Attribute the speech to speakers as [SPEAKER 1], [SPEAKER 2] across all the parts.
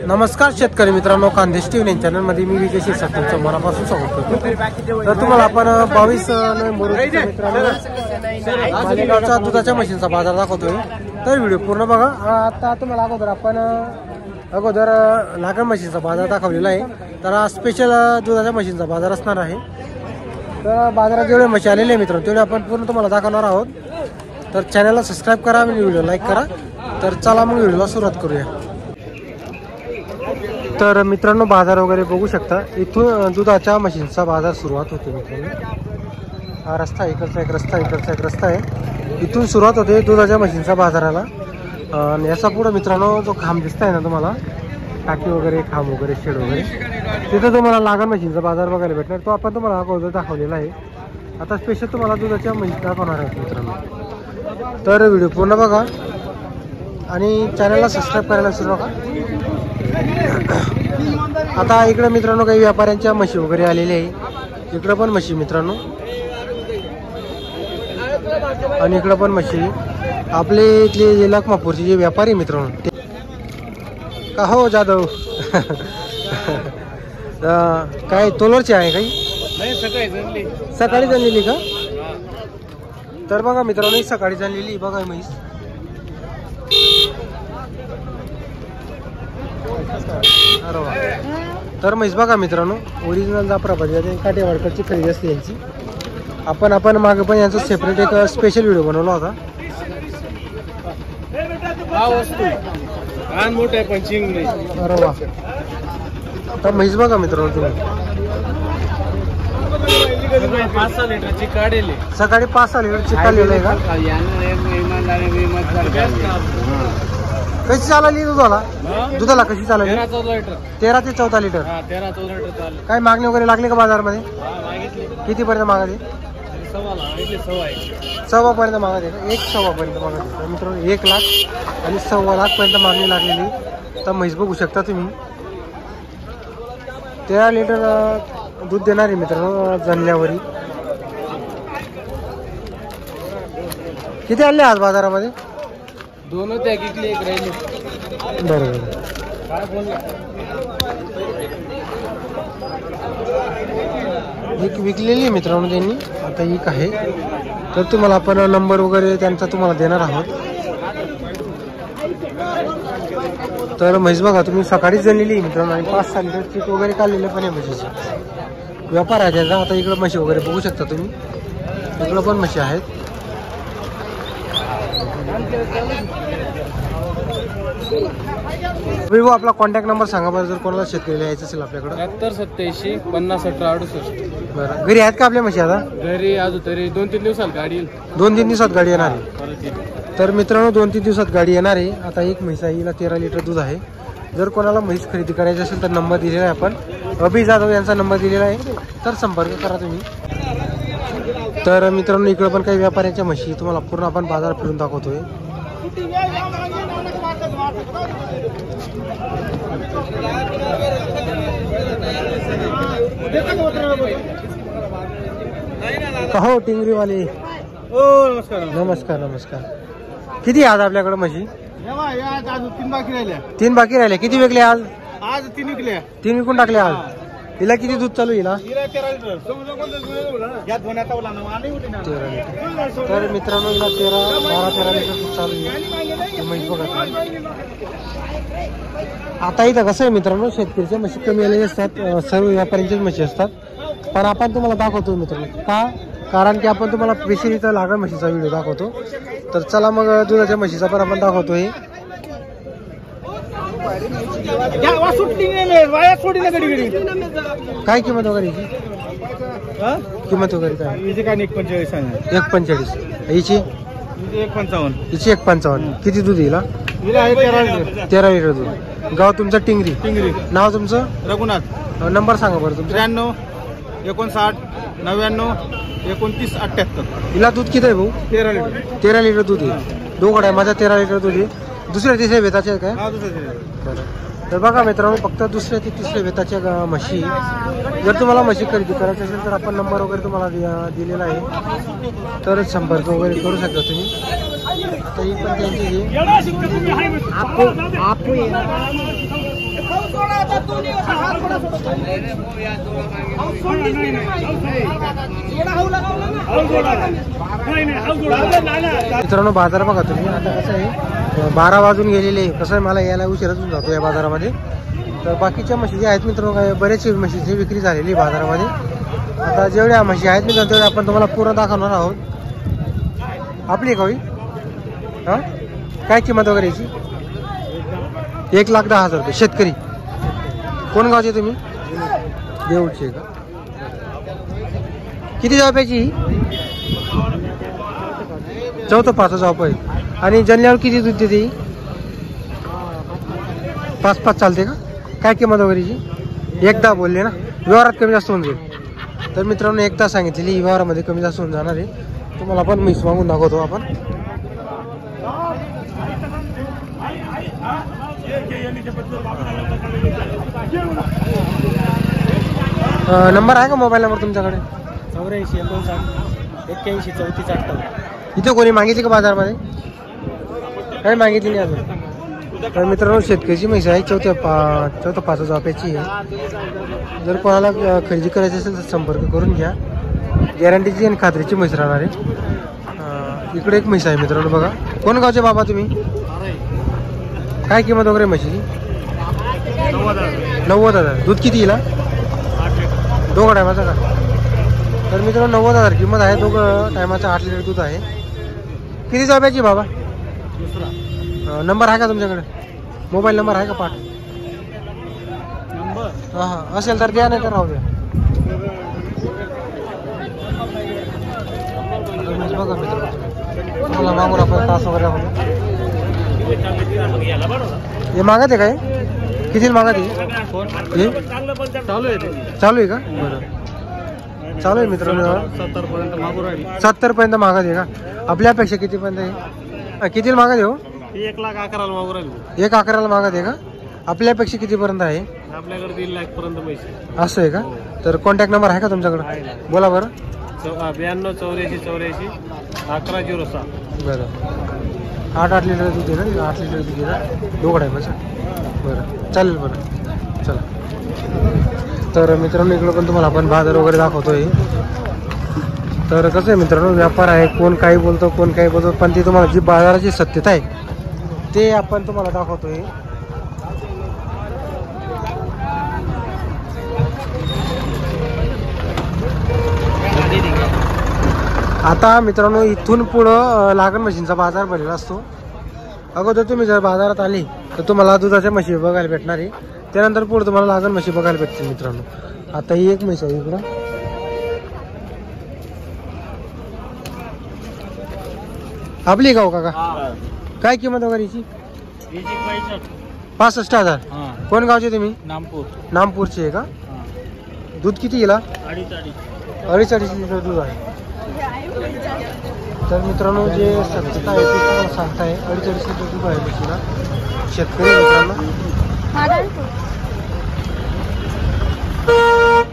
[SPEAKER 1] नमस्कार शेतकरी मित्रांनो, खानदेश टीव्ही चॅनलमध्ये मी विजय शिरसाट तुमचं मनापासून स्वागत करतो। तर तुम्हाला आपण 22 नोव्हेंबर मित्रांनो मालेगावचा दुधाच्या मशीनचा बाजार दाखवतोय। तर व्हिडिओ पूर्ण बघा। आता तुम्हाला अगोदर लागण मशीनचा बाजार दाखवलेला आहे। तर हा स्पेशल दुधाच्या मशीनचा बाजार असणार आहे। तर बाजारात जेवढे मशी आलेले मित्रांनो तेवढे आपण पूर्ण तुम्हाला दाखवणार आहोत। तर चॅनलला सबस्क्राईब करा आणि व्हिडिओ लाईक करा। तर चला मग व्हिडिओला सुरुवात करूया। तर मित्रांनो बाजार वगैरे बघू शकता। इथून दुधाच्या मशीनचा बाजार सुरुवात होते मित्रांनो। हा रस्ता इकडचा एक रस्ता आहे। इथून सुरुवात होते दुधाच्या मशीनचा बाजाराला। आणि याचा पुढे मित्रांनो जो खांब दिसताय ना तुम्हाला, टाकी वगैरे खांब वगैरे शेड वगैरे, तिथं तुम्हाला लागण मशीनचा बाजार बघायला भेटणार। तो आपण तुम्हाला अगोदर दाखवलेला आहे। आता स्पेशल तुम्हाला दुधाच्या मशीन दाखवणार आहे मित्रांनो। तर व्हिडिओ पूर्ण बघा आणि चॅनलला सबस्क्राईब करायला विसरू नका। आता इकडे मित्रांनो काही व्यापाऱ्यांच्या म्हशी वगैरे आलेल्या आहे। इकडे पण म्हशी मित्रांनो, आणि इकडे पण म्हशी। आपले इथले लखमापूरचे जे व्यापारी मित्रांनो ते का हो जाधव काय तोलरचे आहे काही? सकाळी झालेली का? तर बघा मित्रांनो सकाळी झालेली बघा म्हैस। तर म्हैस बघा मित्रांनो, ओरिजिनल जाफराबादी काटेवाडकडची खरेदी असते यांची। आपण मागे पण यांचा सेपरेट एक स्पेशल व्हिडिओ बनवला होता। अरे वा। तर म्हैस बघा मित्रांनो तुम्ही, सकाळी 5-6 लिटरची काढलेलं आहे का? कशी चालली दुधाला कशी चालली? 13 ते 14 लिटर। काय मागणी वगैरे लागली का बाजारमध्ये? किती पर्यंत मागत आहे? 1.25 पर्यंत मागत आहे का? 1.25 पर्यंत मागत आहे मित्रांनो। 1 लाख आणि 1.25 लाख पर्यंत मागणी लागलेली। तर म्हैस बघू शकता तुम्ही, 13 लिटर दूध देणारी मित्रांनो जणल्यावरी। किती आणले आज बाजारामध्ये?
[SPEAKER 2] 2 त्या किती एक राहिले।
[SPEAKER 1] बरोबर। एक विकलेली आहे मित्रांनो त्यांनी, आता एक आहे। तर तुम्हाला आपण नंबर वगैरे त्यांचा तुम्हाला देणार आहोत। तर म्हैस बघा तुम्ही सकाळीच झालेली आहे मित्रांनो, आणि 5-6 लिटर चीक वगैरे काढलेले पण आहे म्हशीचे। व्यापार आहे त्याचा। आता इकडं म्हशी वगैरे बघू शकता तुम्ही, इकडं पण म्हशी आहेत। विवो आपला कॉन्टॅक्ट नंबर सांगा बरं, जर कोणाला शेतकरी यायचं असेल आपल्याकडे।
[SPEAKER 2] 7787 501868।
[SPEAKER 1] बरं, घरी आहेत का आपल्या म्हशी? आता
[SPEAKER 2] घरी अजून तरी 2-3 दिवसात गाडी येईल।
[SPEAKER 1] 2-3 दिवसात गाडी येणार आहे। तर मित्रांनो 2-3 दिवसात गाडी येणार आहे। आता एक म्हैस आहे, हिला 13 लिटर दूध आहे। जर कोणाला म्हैस खरेदी करायची असेल तर नंबर दिलेला आहे आपण, अभि जाधव यांचा नंबर दिलेला आहे। तर संपर्क करा तुम्ही। तर मित्रांनो इकडे पण काही व्यापाऱ्यांच्या म्हशी तुम्हाला पूर्ण आपण बाजार फिरून दाखवतोय। हो टिंगरीवाले, नमस्कार नमस्कार। किती आज आपल्याकडे म्हशी? 3 बाकी राहिल्या। किती विकले आज?
[SPEAKER 2] 3 विकले।
[SPEAKER 1] 3 विकून टाकले आज। हिला किती दूध चालू हिला?
[SPEAKER 2] 13 लिटर।
[SPEAKER 1] तर मित्रांनो हिला 12-13 लिटर दूध चालू आहे म्हैस बघा। आता इथं कसं आहे मित्रांनो, शेतकऱ्याच्या म्हशी कमी आलेले असतात, सर्व व्यापाऱ्यांच्याच म्हशी असतात। पण आपण तुम्हाला दाखवतो मित्रांनो, का कारण की आपण तुम्हाला स्पेशल इथं लागण म्हशीचा व्हिडिओ दाखवतो। तर चला मग दुधाच्या म्हशीचा पण आपण दाखवतोय। काय किंमत वगैरे हिची? किंमत वगैरे काय? 1.45। हिची
[SPEAKER 2] 1.55।
[SPEAKER 1] हिची 1.55। किती दूध येईल? 13 लिटर दूध। गाव तुमचं टिंगरी। नाव तुमचं?
[SPEAKER 2] रघुनाथ।
[SPEAKER 1] नंबर सांगा बरं तुमचं?
[SPEAKER 2] 93 59 99 29 78।
[SPEAKER 1] हिला दूध किती आहे भाऊ?
[SPEAKER 2] 13 लिटर।
[SPEAKER 1] 13 लिटर दूध आहे। दोघड आहे माझा 13 लिटर दूध आहे। दुसऱ्या तिसऱ्या वेताचे काय? तर बघा मित्रांनो फक्त दुसऱ्या ते तिसऱ्या वेताच्या म्हशी। जर तुम्हाला म्हशी खरेदी करायची असेल तर आपण नंबर वगैरे तुम्हाला दिलेला आहे। तर संपर्क वगैरे करू शकता तुम्ही। आता ही पण त्यांची मित्रांनो बाजार बघा तुम्ही, आता कसं आहे 12 वाजून गेलेले. कसं आहे मला यायला उशीरच होऊन जातो या बाजारामध्ये. तर बाकीच्या म्हशी जे आहेत मित्रांनो, काय बरेच म्हशीची विक्री झालेली बाजारामध्ये. आता जेवढ्या म्हशी आहेत मित्रांनो तेवढ्या आपण तुम्हाला पूर्ण दाखवणार आहोत. आपली का होई? हां, काय किंमत वगैरे याची? 1,10,000 रुपये. शेतकरी कोण गावचे तुम्ही? देऊळचे का? किती जावयाची? चौथं 5 जावप आहे. आणि जन्मल्यावर किती दूध देते? 5-5 चालते का? काय किंमत वगैरेची? एकदा बोलले ना, व्यवहारात कमी जास्त होऊन जाईल. तर मित्रांनो एकदा सांगितलेली व्यवहारामध्ये कमी जास्त होऊन जाणार आहे. तुम्हाला पण म्हैस मागून दाखवतो आपण. नंबर आहे का मोबाईल नंबर तुमच्याकडे? 84 इथे कोणी मागितली का बाजारमध्ये? काही मागितली नाही अजून. तर मित्रांनो शेतकऱ्याची म्हैस आहे. चौथ्या 5 जावयाची आहे. जर कोणाला खरेदी करायची असेल तर संपर्क करून घ्या. गॅरंटीची आणि खात्रीची म्हैस राहणार आहे. इकडे एक म्हैस आहे मित्रांनो बघा. कोण गावचे बाबा तुम्ही? काय किंमत वगैरे म्हशीची? 90,000. दूध किती येईल? 2 टायमाचा का? तर मित्रांनो 90,000 किंमत आहे. 2 टायमाचा 8 लिटर दूध आहे. किती जावयाची बाबा? नंबर आहे का तुमच्याकडे? मोबाईल नंबर आहे का पाठ? हां हां असेल तर द्या, नाही तर राहू द्या. बघा मित्रांनो, तुम्हाला मागून आपण तास वगैरे हे मागत आहे काय? किती मागत आहे? चालू आहे का? बरं चालू आहे मित्रांनो. 70 पर्यंत मागत आहे का? आपल्या अपेक्षा किती पर्यंत आहे? किती मागत आहे हो?
[SPEAKER 2] 1,11,000 मागू राहिली.
[SPEAKER 1] 1,11,000 मागत आहे का? आपल्यापेक्षा किती पर्यंत आहे?
[SPEAKER 2] आपल्याकडे 3 लाख पर्यंत पैसे.
[SPEAKER 1] असं आहे का? तर कॉन्टॅक्ट नंबर आहे का तुमच्याकडे? बोला बरं.
[SPEAKER 2] 92 84 84 1106.
[SPEAKER 1] बरं 8 लिटर दूध आहे ना? 8 लिटर दूध आहे. 2 टायमाचं. बरं चालेल. बरं चला. तर मित्रांनो इकडं पण तुम्हाला आपण बाजार वगैरे दाखवतोय. तर कसं आहे मित्रांनो, व्यापार आहे. कोण काही बोलतो, कोण काही बोलतो, पण ती तुम्हाला जी बाजाराची सत्यता आहे ते आपण तुम्हाला दाखवतोय. आता मित्रांनो इथून पुढं लागण म्हशींचा बाजार भरलेला असतो. अगोदर तुम्ही जर बाजारात आली तर तुम्हाला दुधाच्या म्हशी बघायला भेटणार आहे. त्यानंतर पुढे तुम्हाला लागण म्हशी बघायला भेटतील मित्रांनो. आता ही एक म्हैस आहे इकडं. आपली गाव काका? काय किंमत वगैरे हिची? 65,000. कोण गावचे तुम्ही? नामपूरचे आहे का? दूध किती गेला? 2.5 लिटर दूध आहे. तर मित्रांनो जे सत्यता आहे ते तुम्हाला सांगताय. 2.5 लिटर दूध आहे म्हशीला. शेतकरी मित्रांनो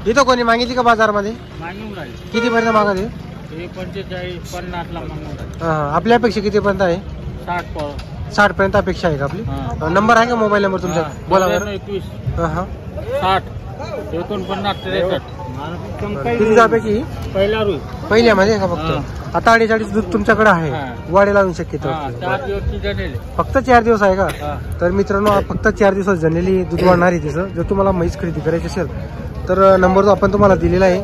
[SPEAKER 1] इथं कोणी मागितली का बाजारमध्ये? किती पर्यंत मागत आहे?
[SPEAKER 2] 45-50 ला मागून.
[SPEAKER 1] आपल्यापेक्षा किती पर्यंत आहे? 60 पर्यंत अपेक्षा आहे का आपली? नंबर आहे का मोबाईल नंबर तुमचा? बोला बरं.
[SPEAKER 2] 21 60 49 63.
[SPEAKER 1] किती जावयाची? पहिल्यामध्ये का फक्त? आता 2.5 दूध तुमच्याकडे आहे. वाढेल अजून शक्यता? फक्त 4 दिवस आहे का? तर मित्रांनो फक्त 4 दिवसात जनरली दूध वाढणार आहे तिचं. जर तुम्हाला म्हैस खरेदी करायची असेल तर नंबर जो आपण तुम्हाला दिलेला आहे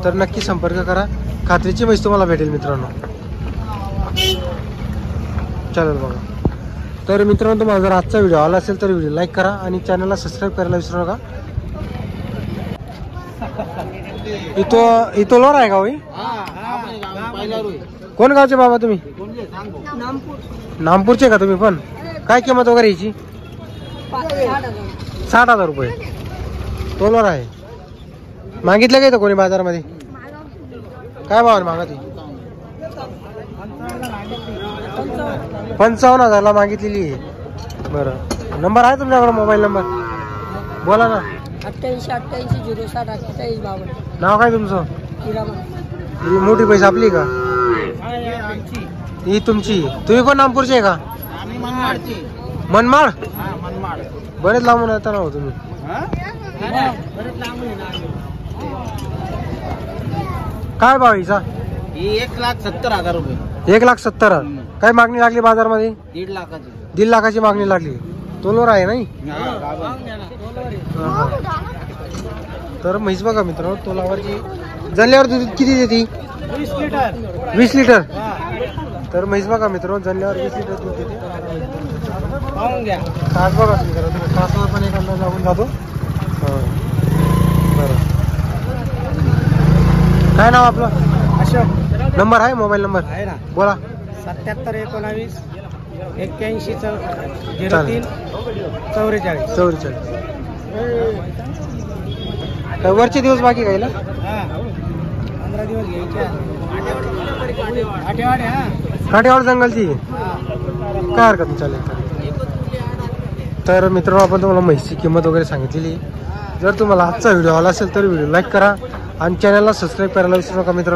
[SPEAKER 1] तर नक्की संपर्क करा. खात्रीची म्हैस तुम्हाला भेटेल मित्रांनो. चालेल बघा. तर मित्रांनो तुम्हाला जर आजचा व्हिडिओ आला असेल तर व्हिडिओ लाईक करा आणि चॅनलला सबस्क्राईब करायला विसरू नका. इथं लोर आहे का होई? कोण गावचे बाबा तुम्ही? नामपूरचे का तुम्ही पण? काय किंमत वगैरे याची? 60,000 रुपये. तोलवर आहे. मागितलं का इथं कोणी बाजारामध्ये? काय भावाने मागत? 55,000 मागितलेली आहे. बरं नंबर आहे तुमच्याकडे? मोबाईल नंबर बोला ना.
[SPEAKER 3] 88-88-07-28-52.
[SPEAKER 1] नाव काय तुमचं? ही मोठी पैसे आपली का? ही तुमची? तुम्ही पण नामपूरचे आहे का? मनमाड. बरेच लांबून येता ना हो तुम्ही. काय भाव हिचा?
[SPEAKER 2] 1,70,000 रुपये.
[SPEAKER 1] 1,70,000. काय मागणी लागली बाजारमध्ये?
[SPEAKER 2] 1.5 लाखाची.
[SPEAKER 1] 1.5 लाखाची मागणी लागली. तोलवर आहे नाही? हा. तर म्हैस बघा मित्रांनो, तोलावरची जणल्यावर दूध किती देते?
[SPEAKER 2] 20 लिटर.
[SPEAKER 1] 20 लिटर. तर म्हैस बघा मित्रांनो, जणल्यावर 20 लिटर दूध देते.
[SPEAKER 2] पाहून घ्या.
[SPEAKER 1] तास बघा मित्रांनो, तासावर पण एक अंदाज लागून जातो. बरं. काय नाव आपलं?
[SPEAKER 2] अशोक.
[SPEAKER 1] नंबर आहे, मोबाईल नंबर
[SPEAKER 2] आहे ना.
[SPEAKER 1] बोला.
[SPEAKER 2] 7719 81 03
[SPEAKER 1] चालेल.
[SPEAKER 2] 44.
[SPEAKER 1] 44. काय वरचे दिवस बाकी काहीला?
[SPEAKER 2] 15 दिवस घ्यायचे. आठेवाडी.
[SPEAKER 1] काठेवाड जंगलची काय हरकत नाही, चालेल. तर मित्रांनो, आपण तुम्हाला म्हैसची किंमत वगैरे सांगितलेली. जर तुम्हाला आजचा व्हिडिओ आला असेल तर व्हिडिओ लाईक करा आणि चॅनलला सबस्क्राईब करायला विसरू नका मित्रांनो.